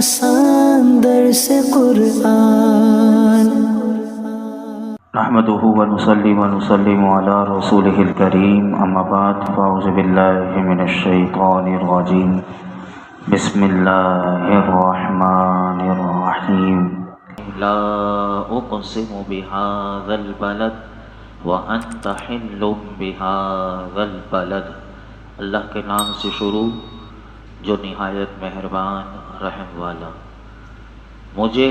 آسان درس قرآن نحمده ونصلي ونسلم على رسوله الكريم اما بعد فاعوذ بالله من الشيطان الرجيم بسم الله الرحمن الرحيم لا اقسم بهذا البلد وانت حل بهذا البلد۔ اللہ کے نام سے شروع جو نہایت مہربان رحم والا۔ مجھے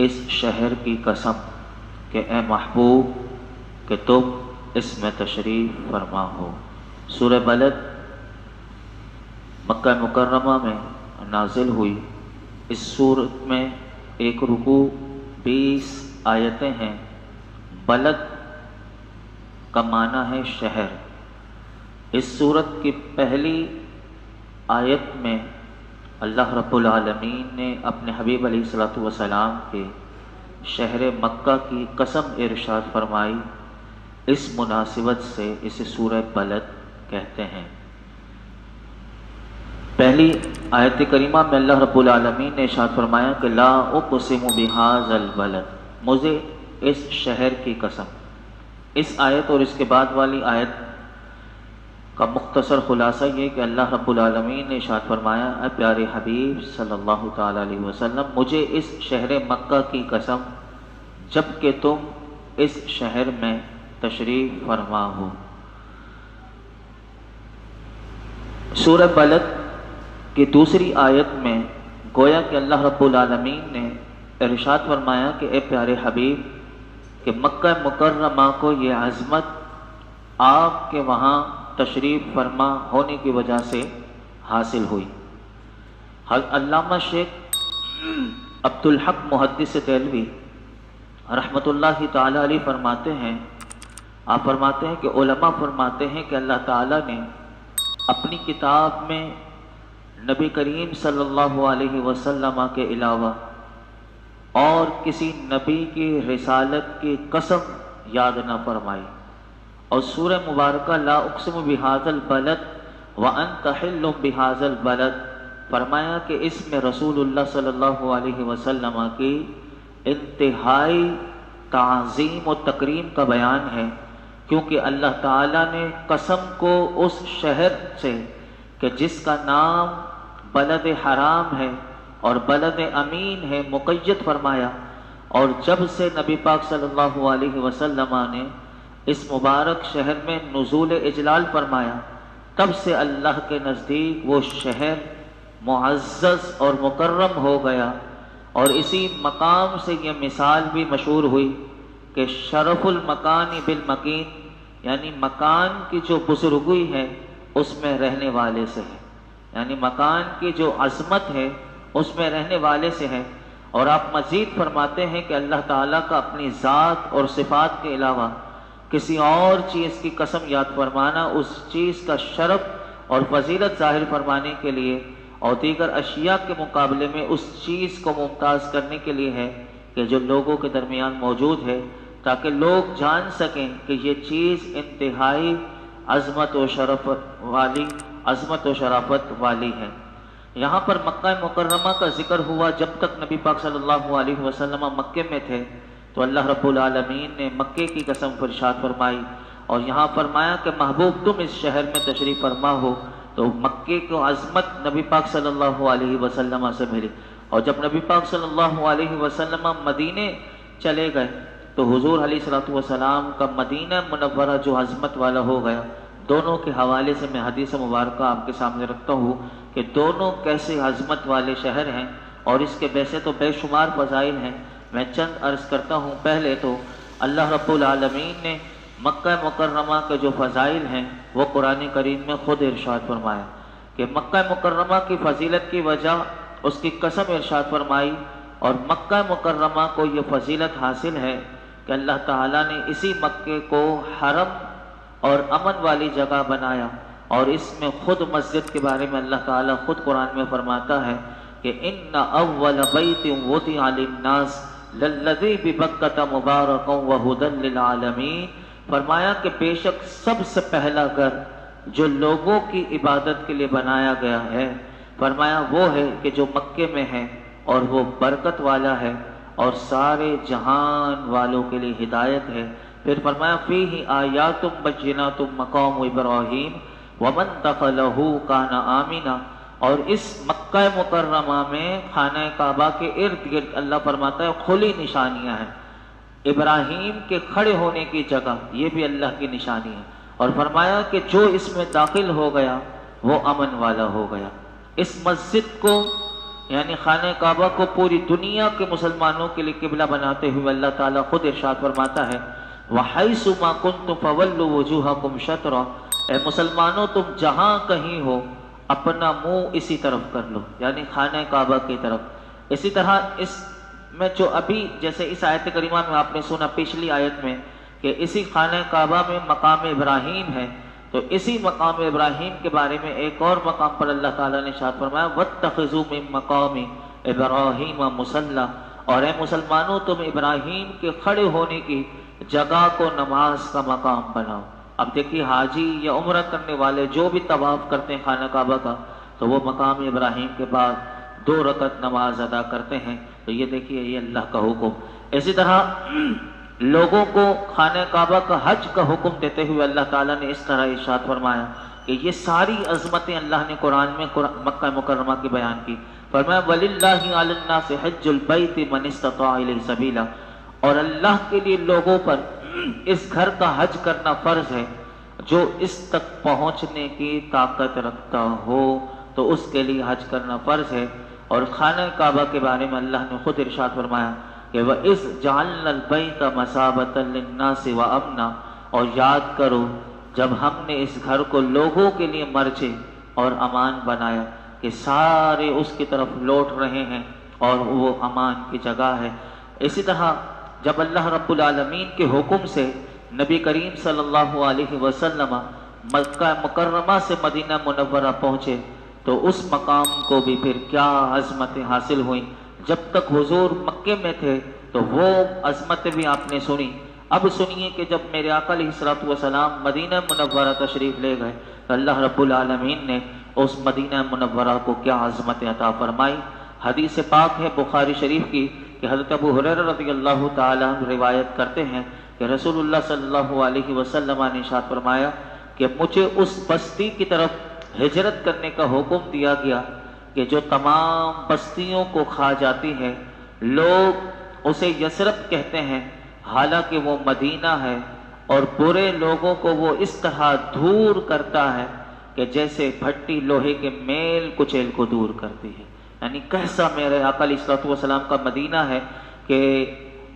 اس شہر کی قسم کہ اے محبوب کہ تم اس میں تشریف فرما ہو۔ سورہ بلد مکہ مکرمہ میں نازل ہوئی۔ اس سورت میں ایک رکوع 20 آیتیں ہیں۔ بلد کا معنی ہے شہر۔ اس سورت کی پہلی آیت میں اللہ رب العالمین نے اپنے حبیب علیہ الصلوۃ والسلام کے شہر مکہ کی قسم ارشاد فرمائی۔ اس مناسبت سے اسے سورہ بلد کہتے ہیں۔ پہلی آیت کریمہ میں اللہ رب العالمین نے ارشاد فرمایا کہ لا اقسم بہذا البلد، مجھے اس شہر کی قسم۔ اس آیت اور اس کے بعد والی آیت کا مختصر خلاصہ یہ کہ اللہ رب العالمین نے ارشاد فرمایا اے پیارے حبیب صلی اللہ تعالی علیہ وسلم، مجھے اس شہر مکہ کی قسم جب کہ تم اس شہر میں تشریف فرما ہو۔ سورہ بلد کی دوسری آیت میں گویا کہ اللہ رب العالمین نے ارشاد فرمایا کہ اے پیارے حبیب کہ مکہ مکرمہ کو یہ عظمت آپ کے وہاں تشریف فرما ہونے کی وجہ سے حاصل ہوئی۔ علامہ شیخ عبدالحق محدث دہلوی رحمۃ اللہ تعالی علیہ فرماتے ہیں، آپ فرماتے ہیں کہ علماء فرماتے ہیں کہ اللہ تعالیٰ نے اپنی کتاب میں نبی کریم صلی اللہ علیہ وسلم کے علاوہ اور کسی نبی کی رسالت کی قسم یاد نہ فرمائی، اور سورہ مبارکہ لا اقسم بہذا البلد وانت حل بہذا البلد فرمایا کہ اس میں رسول اللہ صلی اللہ علیہ وسلم کی انتہائی تعظیم و تکریم کا بیان ہے، کیونکہ اللہ تعالیٰ نے قسم کو اس شہر سے کہ جس کا نام بلد حرام ہے اور بلد امین ہے مقید فرمایا، اور جب سے نبی پاک صلی اللہ علیہ وسلم نے اس مبارک شہر میں نزول اجلال فرمایا، تب سے اللہ کے نزدیک وہ شہر معزز اور مکرم ہو گیا۔ اور اسی مقام سے یہ مثال بھی مشہور ہوئی کہ شرف المکان بالمکین، یعنی مکان کی جو بزرگی ہے اس میں رہنے والے سے ہے، یعنی مکان کی جو عظمت ہے اس میں رہنے والے سے ہے۔ اور آپ مزید فرماتے ہیں کہ اللہ تعالیٰ کا اپنی ذات اور صفات کے علاوہ کسی اور چیز کی قسم یاد فرمانا اس چیز کا شرف اور فضیلت ظاہر فرمانے کے لیے اور دیگر اشیاء کے مقابلے میں اس چیز کو ممتاز کرنے کے لیے ہے کہ جو لوگوں کے درمیان موجود ہے، تاکہ لوگ جان سکیں کہ یہ چیز انتہائی عظمت و شرافت والی ہے۔ یہاں پر مکہ مکرمہ کا ذکر ہوا۔ جب تک نبی پاک صلی اللہ علیہ وسلم مکے میں تھے تو اللہ رب العالمین نے مکے کی قسم ارشاد فرمائی، اور یہاں فرمایا کہ محبوب تم اس شہر میں تشریف فرما ہو، تو مکے کو عظمت نبی پاک صلی اللہ علیہ وسلم سے ملی۔ اور جب نبی پاک صلی اللہ علیہ وسلم مدینے چلے گئے تو حضور علیہ الصلوۃ والسلام کا مدینہ منورہ جو عظمت والا ہو گیا۔ دونوں کے حوالے سے میں حدیث مبارکہ آپ کے سامنے رکھتا ہوں کہ دونوں کیسے عظمت والے شہر ہیں، اور اس کے ویسے تو بے شمار فضائل ہیں۔ میں چند عرض کرتا ہوں۔ پہلے تو اللہ رب العالمین نے مکہ مکرمہ کے جو فضائل ہیں وہ قرآن کریم میں خود ارشاد فرمایا کہ مکہ مکرمہ کی فضیلت کی وجہ اس کی قسم ارشاد فرمائی، اور مکہ مکرمہ کو یہ فضیلت حاصل ہے کہ اللہ تعالیٰ نے اسی مکے کو حرم اور امن والی جگہ بنایا، اور اس میں خود مسجد کے بارے میں اللہ تعالیٰ خود قرآن میں فرماتا ہے کہ ان اول بیت وضع للناس للذی ببکۃ مبارکا وہدی للعالمین، فرمایا کہ بے شک سب سے پہلا گھر جو لوگوں کی عبادت کے لیے بنایا گیا ہے، فرمایا وہ ہے کہ جو مکے میں ہے، اور وہ برکت والا ہے اور سارے جہان والوں کے لیے ہدایت ہے۔ پھر فرمایا فیہ آیات بینات مقام ابراہیم ومن دخلہ کان آمنا، اور اس مکہ مکرمہ میں خانہ کعبہ کے ارد گرد اللہ فرماتا ہے کھلی نشانیاں ہیں۔ ابراہیم کے کھڑے ہونے کی جگہ یہ بھی اللہ کی نشانی ہے، اور فرمایا کہ جو اس میں داخل ہو گیا وہ امن والا ہو گیا۔ اس مسجد کو یعنی خانہ کعبہ کو پوری دنیا کے مسلمانوں کے لیے قبلہ بناتے ہوئے اللہ تعالیٰ خود ارشاد فرماتا ہے وَحَيْثُ مَا كُنْتُمْ فَوَلُّوا وُجُوهَكُمْ شَطْرًا، اے مسلمانوں تم جہاں کہیں ہو اپنا منہ اسی طرف کر لو، یعنی خانہ کعبہ کی طرف۔ اسی طرح اس میں جو ابھی جیسے اس آیت کریمہ میں آپ نے سنا پچھلی آیت میں کہ اسی خانہ کعبہ میں مقام ابراہیم ہے، تو اسی مقام ابراہیم کے بارے میں ایک اور مقام پر اللہ تعالیٰ نے ارشاد فرمایا وَاتَّخِذُوا مِن مَّقَامِ إِبْرَاهِيمَ مُصَلًّى، اور اے مسلمانوں تم ابراہیم کے کھڑے ہونے کی جگہ کو نماز کا مقام بناؤ۔ اب دیکھیے حاجی یا عمرہ کرنے والے جو بھی طواف کرتے ہیں خانہ کعبہ کا تو وہ مقام ابراہیم کے بعد 2 رکعت نماز ادا کرتے ہیں، تو یہ دیکھیے یہ اللہ کا حکم۔ اسی طرح لوگوں کو خانہ کعبہ کا حج کا حکم دیتے ہوئے اللہ تعالیٰ نے اس طرح ارشاد فرمایا کہ یہ ساری عظمتیں اللہ نے قرآن میں مکہ مکرمہ کی بیان کی۔ فرمایا وَلِلَّهِ عَلَى النَّاسِ حِجُّ الْبَيْتِ مَنِ اسْتَطَاعَ إِلَيْهِ سَبِيلًا، اور اللہ کے لیے لوگوں پر اس گھر کا حج کرنا فرض ہے جو اس تک پہنچنے کی طاقت رکھتا ہو، تو اس کے لیے حج کرنا فرض ہے۔ اور خانہ کعبہ کے بارے میں اللہ نے خود ارشاد فرمایا کہ وَإِذْ جَعَلْنَا الْبَيْتَ مَثَابَةً لِلنَّاسِ وَأَمْنًا، اور یاد کرو جب ہم نے اس گھر کو لوگوں کے لیے مرجع اور امان بنایا کہ سارے اس کی طرف لوٹ رہے ہیں اور وہ امان کی جگہ ہے۔ اسی طرح جب اللہ رب العالمین کے حکم سے نبی کریم صلی اللہ علیہ وسلم مکہ مکرمہ سے مدینہ منورہ پہنچے تو اس مقام کو بھی پھر کیا عظمتیں حاصل ہوئیں۔ جب تک حضور مکے میں تھے تو وہ عظمتیں بھی آپ نے سنی۔ اب سنیے کہ جب میرے آقا علیہ الصلوۃ والسلام مدینہ منورہ تشریف لے گئے تو اللہ رب العالمین نے اس مدینہ منورہ کو کیا عظمتیں عطا فرمائی۔ حدیث پاک ہے بخاری شریف کی کہ حضرت ابو ہریرہ رضی اللہ تعالیٰ عنہ روایت کرتے ہیں کہ رسول اللہ صلی اللہ علیہ وسلم نے ارشاد فرمایا کہ مجھے اس بستی کی طرف ہجرت کرنے کا حکم دیا گیا کہ جو تمام بستیوں کو کھا جاتی ہے، لوگ اسے یثرب کہتے ہیں حالانکہ وہ مدینہ ہے، اور برے لوگوں کو وہ اس طرح دور کرتا ہے کہ جیسے بھٹی لوہے کے میل کچیل کو دور کرتی ہے۔ یعنی کیسا میرے آقا علیہ الصلوۃ والسلام کا مدینہ ہے کہ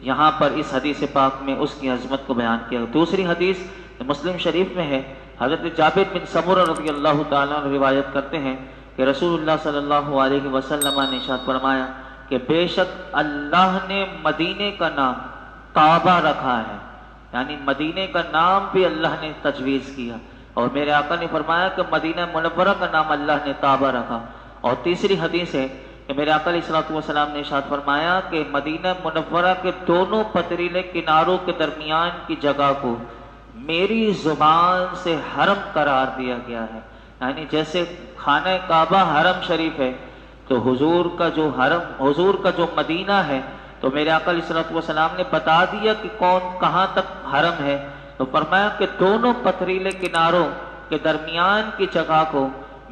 یہاں پر اس حدیث پاک میں اس کی عظمت کو بیان کیا۔ دوسری حدیث مسلم شریف میں ہے، حضرت جابر بن سمرہ رضی اللہ تعالیٰ عنہ روایت کرتے ہیں کہ رسول اللہ صلی اللہ علیہ وسلم نے ارشاد فرمایا کہ بے شک اللہ نے مدینے کا نام کعبہ رکھا ہے، یعنی مدینے کا نام بھی اللہ نے تجویز کیا، اور میرے آقا نے فرمایا کہ مدینہ منورہ کا نام اللہ نے کعبہ رکھا۔ اور تیسری حدیث ہے کہ میرے آقا علیہ الصلوۃ والسلام نے ارشاد فرمایا کہ مدینہ منورہ کے دونوں پتریلے کناروں کے درمیان کی جگہ کو میری زبان سے حرم قرار دیا گیا ہے۔ یعنی جیسے خانہ کعبہ حرم شریف ہے تو حضور کا جو مدینہ ہے تو میرے آقا علیہ الصلوۃ والسلام نے بتا دیا کہ کہاں تک حرم ہے، تو فرمایا کہ دونوں پتریلے کناروں کے درمیان کی جگہ کو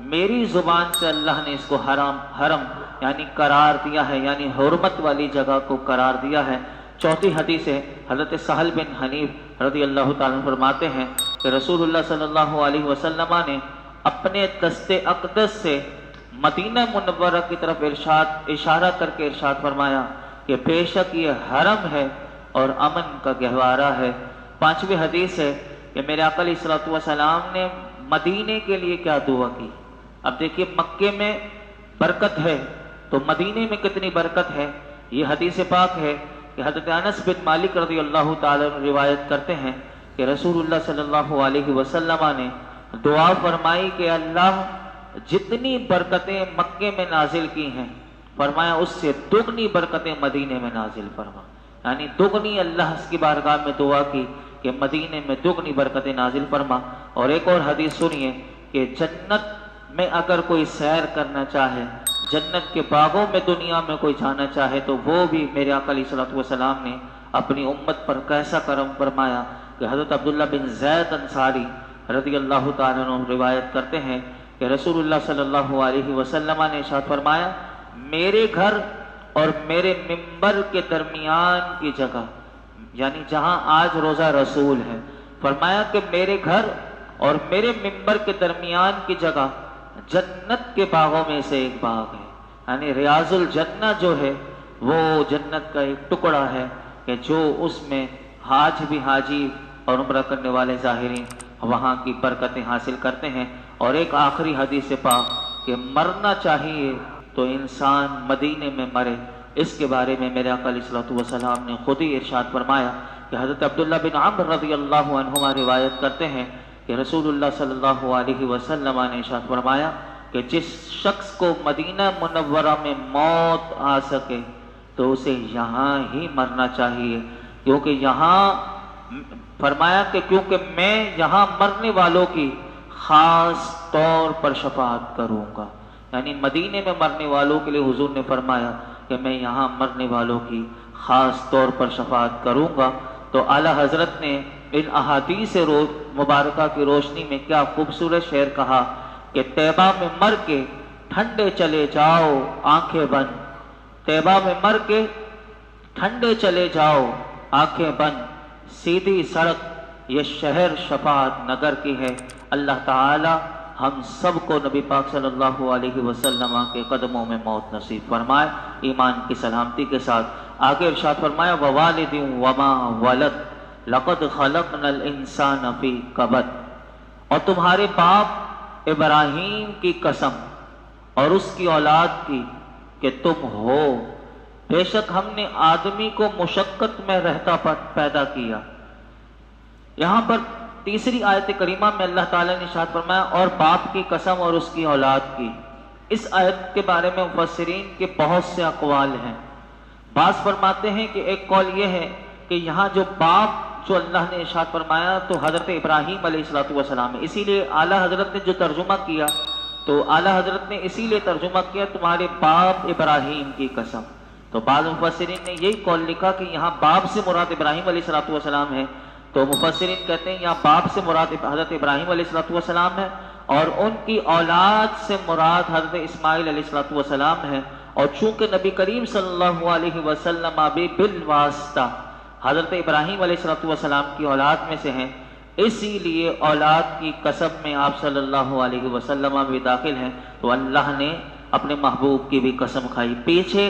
میری زبان سے اللہ نے اس کو حرم یعنی قرار دیا ہے، یعنی حرمت والی جگہ کو قرار دیا ہے۔ چوتھی حدیث ہے حضرت سہل بن حنیف رضی اللہ تعالیٰ فرماتے ہیں کہ رسول اللہ صلی اللہ علیہ وسلم نے اپنے دست اقدس سے مدینہ منورہ کی طرف اشارہ کر کے ارشاد فرمایا کہ بے شک یہ حرم ہے اور امن کا گہوارہ ہے۔ پانچویں حدیث ہے کہ میرے آقا علیہ الصلوۃ والسلام نے مدینے کے لیے کیا دعا کی۔ اب دیکھیے مکے میں برکت ہے تو مدینے میں کتنی برکت ہے۔ یہ حدیث پاک ہے کہ حضرت انس بن مالک رضی اللہ تعالیٰ عنہ روایت کرتے ہیں کہ رسول اللہ صلی اللہ علیہ وسلم نے دعا فرمائی کہ اللہ جتنی برکتیں مکے میں نازل کی ہیں فرمایا اس سے دگنی برکتیں مدینے میں نازل فرما، یعنی دگنی اللہ کی بارگاہ میں دعا کی کہ مدینے میں دگنی برکتیں نازل فرما۔ اور ایک اور حدیث سنیے کہ جنت میں اگر کوئی سیر کرنا چاہے، جنت کے باغوں میں دنیا میں کوئی جانا چاہے تو وہ بھی میرے آقا علیہ الصلوۃ والسلام نے اپنی امت پر کیسا کرم فرمایا کہ حضرت عبداللہ بن زید انصاری رضی اللہ تعالیٰ عنہ روایت کرتے ہیں کہ رسول اللہ صلی اللہ علیہ وسلم نے ارشاد فرمایا، میرے گھر اور میرے ممبر کے درمیان کی جگہ، یعنی جہاں آج روضہ رسول ہے، فرمایا کہ میرے گھر اور میرے ممبر کے درمیان کی جگہ جنت کے باغوں میں سے ایک باغ ہے، یعنی ریاض الجنہ جو ہے وہ جنت کا ایک ٹکڑا ہے کہ جو اس میں حاج بھی حاجی اور عمرہ کرنے والے ظاہرین وہاں کی برکتیں حاصل کرتے ہیں۔ اور ایک آخری حدیث پاک کہ مرنا چاہیے تو انسان مدینے میں مرے، اس کے بارے میں میرے آقا علیہ الصلوۃ والسلام نے خود ہی ارشاد فرمایا کہ حضرت عبداللہ بن عمرو رضی اللہ عنہما روایت کرتے ہیں کہ رسول اللہ صلی اللہ علیہ وسلم نے ارشاد فرمایا کہ جس شخص کو مدینہ منورہ میں موت آ سکے تو اسے یہاں ہی مرنا چاہیے، کیونکہ یہاں فرمایا کہ کیونکہ میں یہاں مرنے والوں کی خاص طور پر شفاعت کروں گا، یعنی مدینے میں مرنے والوں کے لیے حضور نے فرمایا کہ میں یہاں مرنے والوں کی خاص طور پر شفاعت کروں گا۔ تو اعلیٰ حضرت نے ان احادیث مبارکہ کی روشنی میں کیا خوبصورت شعر کہا کہ طیبہ میں مر کے ٹھنڈے چلے جاؤ آنکھیں بند، طیبہ میں مر کے ٹھنڈے چلے جاؤ آنکھیں بند، سیدھی سڑک یہ شہر شفاعت نگر کی ہے۔ اللہ تعالی ہم سب کو نبی پاک صلی اللہ علیہ وسلم کے قدموں میں موت نصیب فرمائے، ایمان کی سلامتی کے ساتھ۔ آگے ارشاد فرمایا ووالد وما ولد لقد خلقنا الانسان فی کبد، اور تمہارے باپ ابراہیم کی قسم اور اس کی اولاد کی کہ تم ہو، بے شک ہم نے آدمی کو مشقت میں رہتا پیدا کیا۔ یہاں پر تیسری آیت کریمہ میں اللہ تعالیٰ نے ارشاد فرمایا اور باپ کی قسم اور اس کی اولاد کی۔ اس آیت کے بارے میں مفسرین کے بہت سے اقوال ہیں۔ بعض فرماتے ہیں کہ ایک قول یہ ہے کہ یہاں جو باپ جو اللہ نے ارشاد فرمایا تو حضرت ابراہیم علیہ الصلوۃ والسلام ہے، اسی لیے اعلیٰ حضرت نے جو ترجمہ کیا تو اعلیٰ حضرت نے اسی لیے ترجمہ کیا تمہارے باپ ابراہیم کی قسم۔ تو بعض مفسرین نے یہی قول لکھا کہ یہاں باپ سے مراد ابراہیم علیہ الصلوۃ والسلام ہے، تو مفسرین کہتے ہیں یہاں باپ سے مراد حضرت ابراہیم علیہ الصلوۃ والسلام ہے اور ان کی اولاد سے مراد حضرت اسماعیل علیہ الصلوۃ والسلام ہے۔ اور چونکہ نبی کریم صلی اللہ علیہ وسلم بھی بالواسطہ حضرت ابراہیم علیہ الصلوۃ والسلام کی اولاد میں سے ہیں، اسی لیے اولاد کی قسم میں آپ صلی اللہ علیہ وسلم بھی داخل ہیں۔ تو اللہ نے اپنے محبوب کی بھی قسم کھائی، پیچھے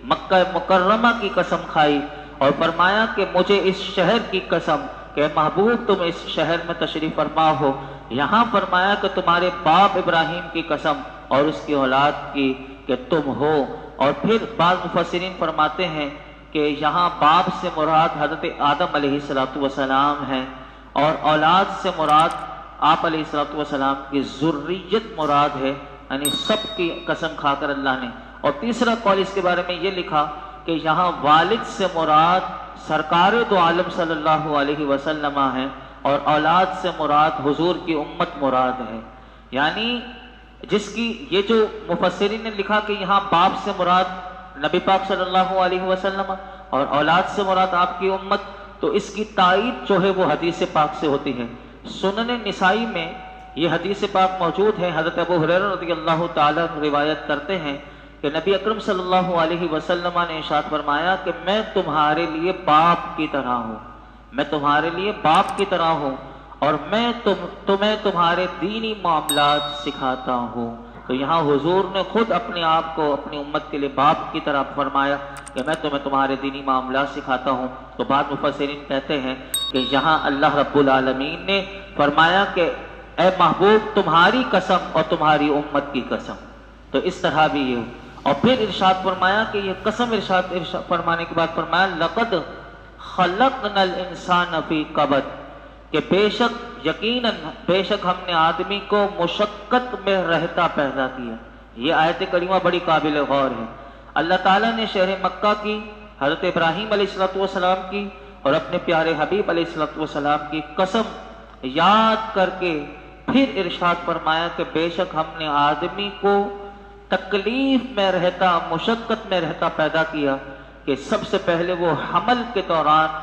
مکہ مکرمہ کی قسم کھائی اور فرمایا کہ مجھے اس شہر کی قسم کہ محبوب تم اس شہر میں تشریف فرما ہو۔ یہاں فرمایا کہ تمہارے باپ ابراہیم کی قسم اور اس کی اولاد کی کہ تم ہو۔ اور پھر بعض مفسرین فرماتے ہیں کہ یہاں باپ سے مراد حضرت آدم علیہ السلام ہے اور اولاد سے مراد آپ علیہ السلام کی ذریت مراد ہے، یعنی سب کی قسم کھا کر اللہ نے۔ اور تیسرا قول اس کے بارے میں یہ لکھا کہ یہاں والد سے مراد سرکار دو عالم صلی اللہ علیہ وسلم ہے اور اولاد سے مراد حضور کی امت مراد ہے، یعنی جس کی یہ جو مفسرین نے لکھا کہ یہاں باپ سے مراد نبی پاک صلی اللہ علیہ وسلم اور اولاد سے مراد آپ کی امت، تو اس کی تائید جو ہے وہ حدیث پاک سے ہوتی ہے۔ سنن نسائی میں یہ حدیث پاک موجود ہے، حضرت ابو ہریرہ رضی اللہ تعالیٰ روایت کرتے ہیں کہ نبی اکرم صلی اللہ علیہ وسلم نے ارشاد فرمایا کہ میں تمہارے لیے باپ کی طرح ہوں، میں تمہارے لیے باپ کی طرح ہوں اور میں تمہیں تمہارے دینی معاملات سکھاتا ہوں۔ تو یہاں حضور نے خود اپنے آپ کو اپنی امت کے لیے باپ کی طرح فرمایا کہ میں تمہیں تمہارے دینی معاملات سکھاتا ہوں۔ تو بعض مفسرین کہتے ہیں کہ یہاں اللہ رب العالمین نے فرمایا کہ اے محبوب تمہاری قسم اور تمہاری امت کی قسم، تو اس طرح بھی یہ ہو۔ اور پھر ارشاد فرمایا کہ یہ قسم ارشاد فرمانے کے بعد فرمایا لقد خلقنا الانسان فی کبد، کہ بے شک یقیناً بے شک ہم نے آدمی کو مشقت میں رہتا پیدا کیا۔ یہ آیت کریمہ بڑی قابل غور ہے۔ اللہ تعالیٰ نے شہر مکہ کی، حضرت ابراہیم علیہ السلام کی اور اپنے پیارے حبیب علیہ السلام کی قسم یاد کر کے پھر ارشاد فرمایا کہ بے شک ہم نے آدمی کو تکلیف میں رہتا، مشقت میں رہتا پیدا کیا کہ سب سے پہلے وہ حمل کے دوران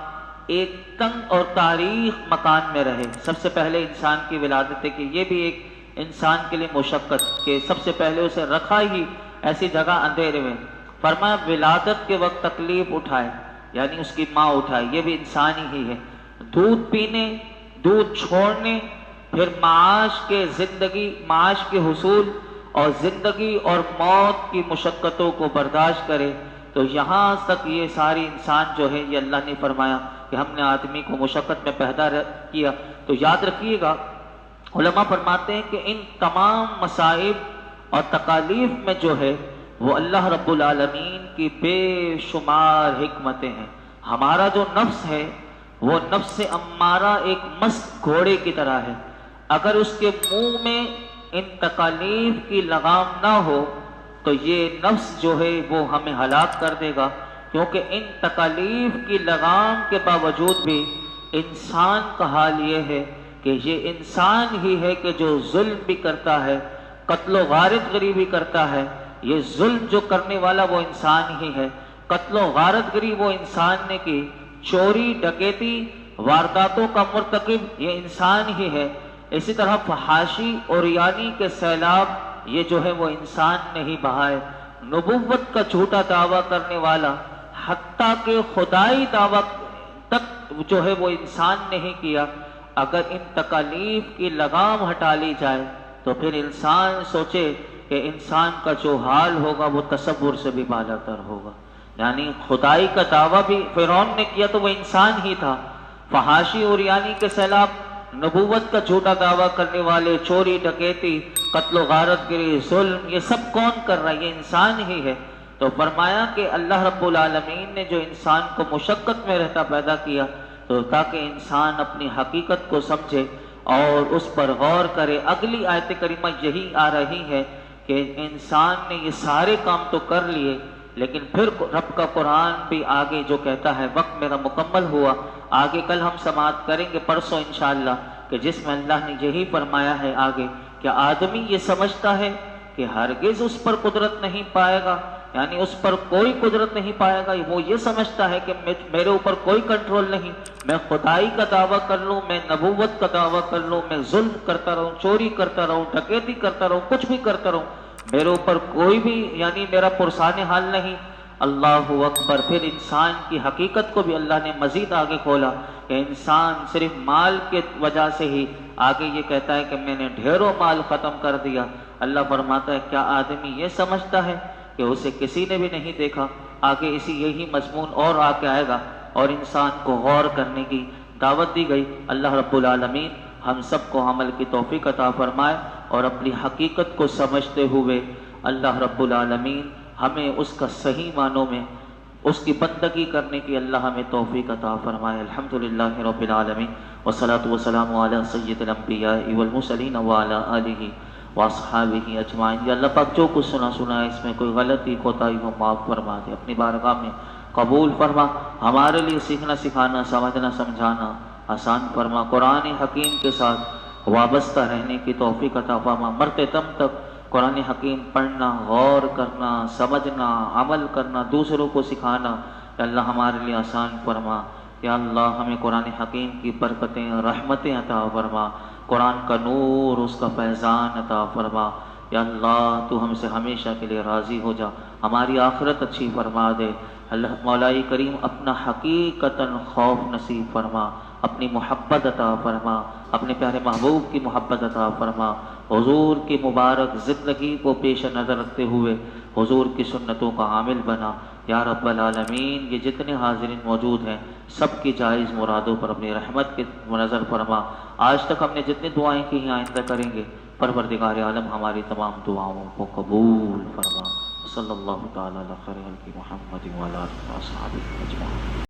ایک تنگ اور تاریخ مکان میں رہے۔ سب سے پہلے انسان کی ولادت ہے کہ یہ بھی ایک انسان کے لیے مشقت کہ سب سے پہلے اسے رکھا ہی ایسی جگہ اندھیرے میں۔ فرمایا ولادت کے وقت تکلیف اٹھائے، یعنی اس کی ماں اٹھائے، یہ بھی انسان ہی ہے۔ دودھ پینے، دودھ چھوڑنے، پھر معاش کے حصول اور زندگی اور موت کی مشقتوں کو برداشت کرے، تو یہاں تک یہ ساری انسان جو ہے یہ اللہ نے فرمایا کہ ہم نے آدمی کو مشقت میں پیدا کیا۔ تو یاد رکھیے گا، علماء فرماتے ہیں کہ ان تمام مصائب اور تکالیف میں جو ہے وہ اللہ رب العالمین کی بے شمار حکمتیں ہیں۔ ہمارا جو نفس ہے وہ نفس امارہ ایک مست گھوڑے کی طرح ہے، اگر اس کے منہ میں ان تکالیف کی لگام نہ ہو تو یہ نفس جو ہے وہ ہمیں ہلاک کر دے گا، کیونکہ ان تکالیف کی لگام کے باوجود بھی انسان کا حال یہ ہے کہ یہ انسان ہی ہے کہ جو ظلم بھی کرتا ہے، قتل و غارت گری بھی کرتا ہے۔ یہ ظلم جو کرنے والا وہ انسان ہی ہے، قتل و غارت گری وہ انسان نے کی، چوری ڈکیتی وارداتوں کا مرتکب یہ انسان ہی ہے۔ اسی طرح فحاشی اور ریانی کے سیلاب یہ جو ہے وہ انسان نے ہی بہائے۔ نبوت کا جھوٹا دعویٰ کرنے والا حتیٰ کہ خدائی دعویٰ تک جو ہے وہ انسان نے ہی کیا۔ اگر ان تکالیف کی لگام ہٹا لی جائے تو پھر انسان سوچے کہ انسان کا جو حال ہوگا وہ تصور سے بھی بالا تر ہوگا۔ یعنی خدائی کا دعویٰ بھی فرعون نے کیا تو وہ انسان ہی تھا۔ فحاشی اور ریانی کے سیلاب، نبوت کا جھوٹا دعویٰ کرنے والے، چوری ڈکیتی، قتل و غارت گری، ظلم، یہ سب کون کر رہا ہے؟ یہ انسان ہی ہے۔ تو فرمایا کہ اللہ رب العالمین نے جو انسان کو مشقت میں رہتا پیدا کیا تو تاکہ انسان اپنی حقیقت کو سمجھے اور اس پر غور کرے۔ اگلی آیت کریمہ یہی آ رہی ہے کہ انسان نے یہ سارے کام تو کر لیے، لیکن پھر رب کا قرآن بھی آگے جو کہتا ہے، وقت میرا مکمل ہوا، آگے کل ہم سماعت کریں گے پرسوں انشاءاللہ، کہ جس میں اللہ نے یہی فرمایا ہے آگے کہ آدمی یہ سمجھتا ہے کہ ہرگز اس پر قدرت نہیں پائے گا، یعنی اس پر کوئی قدرت نہیں پائے گا۔ وہ یہ سمجھتا ہے کہ میرے اوپر کوئی کنٹرول نہیں، میں خدائی کا دعویٰ کر لوں، میں نبوت کا دعویٰ کر لوں، میں ظلم کرتا رہوں، چوری کرتا رہوں، ڈکیتی کرتا رہوں، کچھ بھی کرتا رہوں، میرے اوپر کوئی بھی یعنی میرا پرسان حال نہیں۔ اللہ اکبر۔ پھر انسان کی حقیقت کو بھی اللہ نے مزید آگے کھولا کہ انسان صرف مال کے وجہ سے ہی آگے یہ کہتا ہے کہ میں نے ڈھیروں مال ختم کر دیا۔ اللہ فرماتا ہے کیا آدمی یہ سمجھتا ہے کہ اسے کسی نے بھی نہیں دیکھا؟ آگے اسی یہی مضمون اور آگے آئے گا، اور انسان کو غور کرنے کی دعوت دی گئی۔ اللہ رب العالمین ہم سب کو عمل کی توفیق عطا فرمائے، اور اپنی حقیقت کو سمجھتے ہوئے اللہ رب العالمین ہمیں اس کا صحیح معنوں میں اس کی بندگی کرنے کی اللہ ہمیں توفیق عطا فرمائے۔ الحمدللہ رب العالمین، والصلاة والسلام علی سید الانبیاء والمرسلین وعلی آلہ واصحابہ اجمعین۔ یا اللہ پاک جو کچھ سنا ہے اس میں کوئی غلطی کوتاہی ہو معاف فرما دے، اپنی بارگاہ میں قبول فرما، ہمارے لیے سیکھنا سکھانا، سمجھنا سمجھانا آسان فرما، قرآن حکیم کے ساتھ وابستہ رہنے کی توفیق عطا فرما، مرتے دم تک قرآن حکیم پڑھنا، غور کرنا، سمجھنا، عمل کرنا، دوسروں کو سکھانا، یا اللہ ہمارے لیے آسان فرما۔ یا اللہ ہمیں قرآن حکیم کی برکتیں رحمتیں عطا فرما، قرآن کا نور، اس کا فیضان عطا فرما۔ یا اللہ تو ہم سے ہمیشہ کے لیے راضی ہو جا، ہماری آخرت اچھی فرما دے۔ اللہ مولائی کریم اپنا حقیقتاً خوف نصیب فرما، اپنی محبت عطا فرما، اپنے پیارے محبوب کی محبت عطا فرما، حضور کی مبارک زندگی کو پیش نظر رکھتے ہوئے حضور کی سنتوں کا عامل بنا۔ یا رب العالمین یہ جتنے حاضرین موجود ہیں سب کی جائز مرادوں پر اپنی رحمت کی نظر فرما۔ آج تک ہم نے جتنی دعائیں کی ہیں آئندہ کریں گے، پروردگار عالم ہماری تمام دعاؤں کو قبول فرما۔ صلی اللہ تعالی علی خیر خلق محمد وعلی آلہ وصحبہ اجمعین۔